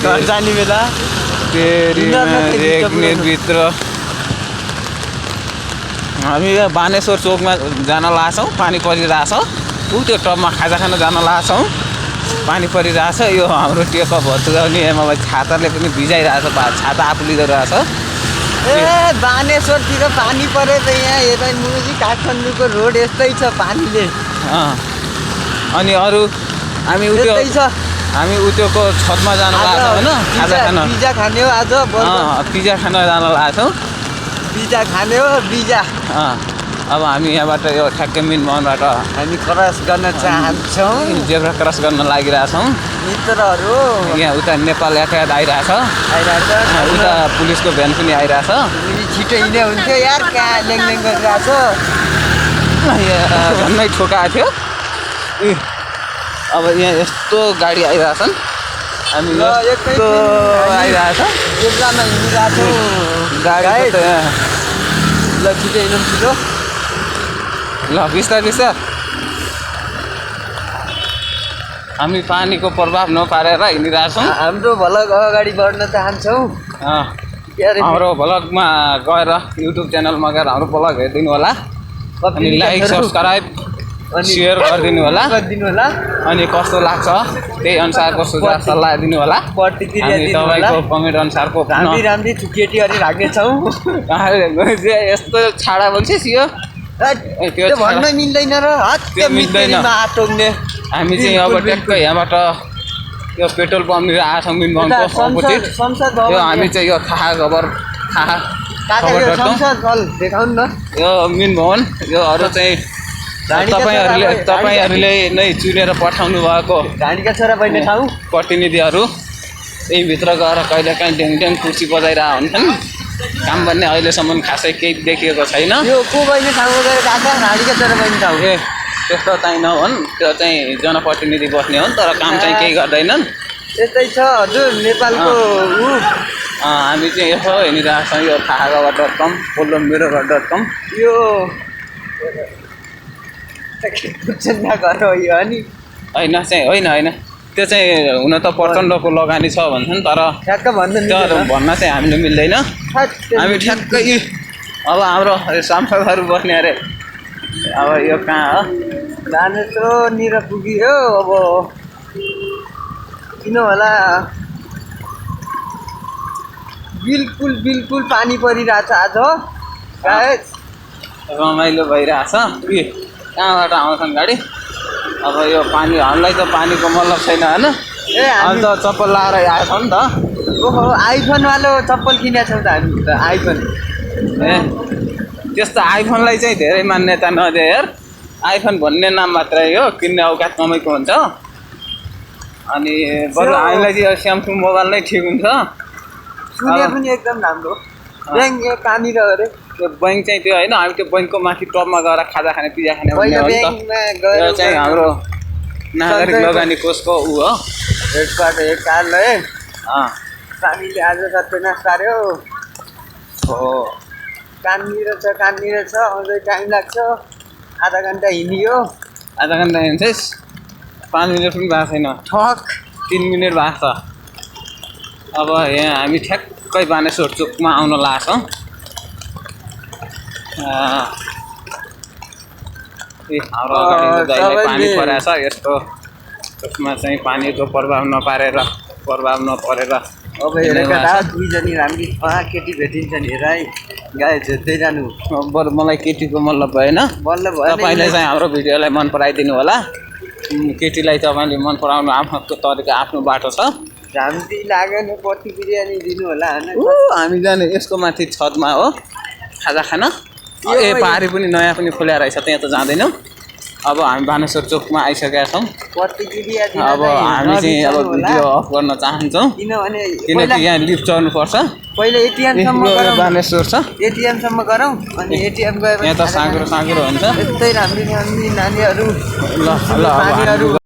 घर जाने बेला भित्र हामी बानेश्वर चोकमा जान लाग्छौँ। पानी परिरहेछ ऊ त्यो टपमा खाजा खान जान लाग्छौँ। पानी परिरहेछ यो हाम्रो टेकअप भत्काउने मलाई छाताले पनि भिजाइरहेछ छाता आफू लिँदो रहेछ। ए बानेश्वरतिर पानी परे त यहाँ यता मुजी काठमाडौँको रोड यस्तै छ पानीले। अनि अरू हामी उत्योको छतमा जान लाग्छौँ होइन खाजा खान। पिज्जा खाने हो आज पिज्जा खान जान लाग्छौँ। पिज्जा खाने हो पिज्जा। अब हामी यहाँबाट यो ठ्याक्कै मिन भवनबाट हामी क्रस गर्न चाहन्छौँ। जेब्रा क्रस गर्न लागिरहेछौँ। मित्रहरू यहाँ उता नेपाल यातायात आइरहेछ। उता पुलिसको भ्यान पनि आइरहेछ। छिटो हिँड्यो हुन्थ्यो यार कहाँ ल्याङ गरिरहेछ। झन्नै ठोकाएको थियो। अब यहाँ यस्तो गाडी आइरहेछन्। हामी यस्तो आइरहेछ जेब्रामा हिँडिरहेको गाडी त ल छिटो हिँडौँ छिटो। ल बिस्तारै हामी पानीको प्रभाव नपारेर हिँडिरहेछौँ। हाम्रो भ्लग अगाडि बढ्न चाहन्छौँ। हाम्रो भ्लगमा गएर युट्युब च्यानलमा गएर हाम्रो भ्लग हेरिदिनु होला। अनि लाइक सब्सक्राइब सेयर गरिदिनु होला। अनि कस्तो लाग्छ त्यही अनुसारको सुझाव सल्लाह दिनु होला। तपाईँको कमेन्ट अनुसारको राम्री केटीहरू राख्नेछौँ। यस्तो छाडा भन्छस् यो त्यो भन्न मिल्दैन र त्यो मिल्दैन। हामी चाहिँ अब ट्याक्कै यहाँबाट यो पेट्रोल पम्पनिर आएछौँ मिन भवनको अपोजिट। यो हामी चाहिँ यो देखाउनु न यो मिन भवन यो अरू चाहिँ तपाईँहरूले नै चुनेर पठाउनु भएको ढाडीका छोरा बहिनी ठाउँ प्रतिनिधिहरू यही भित्र गएर कहिलेकाहीँ ड्याङ कुर्सी बजाइरहेको हुन्छन्। काम भन्ने अहिलेसम्म खासै केही देखिएको छैन। यो को बहिनी ठाउँमा गएर काका ढाडीका छोरा बहिनी ठाउँ ए त्यस्तो चाहिँ नहुन्। त्यो चाहिँ जनप्रतिनिधि बस्ने हुन् तर काम चाहिँ केही गर्दैनन्। यस्तै छ हजुर नेपालको हामी चाहिँ यसो हिँडिरहेको छौँ। यो थाहागवा.com पोलोमिरो.com यो घर हो यो अनि होइन चाहिँ होइन त्यो चाहिँ हुन त प्रचण्डको लगानी छ भन्छन् तर ठ्याक्क भन्न चाहिँ हामीले मिल्दैन। हामी ठ्याक्कै अब हाम्रो सांसदहरू बस्ने अरे अब यो कहाँ हो बानेश्वरनिर पुग्यो। अब किन होला बिल्कुल पानी परिरहेछ आज गाइस। रमाइलो भइरहेछ। कहाँबाट आउँछन् गाडी। अब यो पानी हामीलाई त पानीको मतलब छैन होइन। हामी त चप्पल लाएर आएको नि त। ओहो आइफोन वालो चप्पल किनेको छौँ त हामी त आइफोन। त्यस्तो आइफोनलाई चाहिँ धेरै मान्यता नदिए यार। आइफोन भन्ने नाम मात्रै हो किन्ने औकात कमाइको हुन्छ। अनि बरु हामीलाई चाहिँ स्यामसङ मोबाइल नै ठिक हुन्छ। सुने पनि एकदम राम्रो ब्याङ्क कहाँनिर अरे त्यो बैङ्क चाहिँ त्यो होइन। हामी त्यो बैङ्कको माथि टपमा गएर खाजा खाने पिज्जा खाने भन्ने हो नि त। यो चाहिँ हाम्रो नागरिक लगानी कोषको ऊ हो हेडक्वार्टर कार्यालय। पानीले आज सत्यनाश पार्यो। हो कहाँनिर छ अझै टाइम लाग्छ। आधा घन्टा हिँडियो। आधा घन्टा हिँड्छस् 5 मिनट पनि भएको छैन। ठक 3 मिनट भएको छ। अब यहाँ हामी ठ्याक्कै बानेश्वर चोकमा आउन लाग्छौँ। हाम्रो अगाडि पानी परेछ यस्तो त्यसमा चाहिँ पानीको प्रभाव नपरेर अब हेरेका दुईजनी राम्री केटी भेटिन्छन् हेर है गाई जोत्दै जानु। बरु मलाई केटीको मतलब भएन। तपाईँले चाहिँ हाम्रो भिडियोलाई मन पराइदिनु होला। केटीलाई तपाईँले मन पराउनु आफ्नो तरिका आफ्नो बाटो छ। झान्ती लागेन पट्टी बिरयानी दिनु होला होइन। हामी जाने यसको माथि छतमा हो खाजा खान। ए पारी पनि नयाँ पनि खोल्या रहेछ त्यहाँ त जाँदैनौँ। अब हामी बानेश्वर चोकमा आइसकेका छौँ। अब हामी चाहिँ अब भिडियो अफ गर्न चाहन्छौँ किनकि यहाँ लिफ्ट चढ्नुपर्छ। पहिले एटिएमसम्म गरौँ। बानेश्वर छ एटिएमसम्म गरौँ अनि एटिएम गएपछि यहाँ त साँग्रो हुन्छ। यस्तै राम्री नानीहरू ल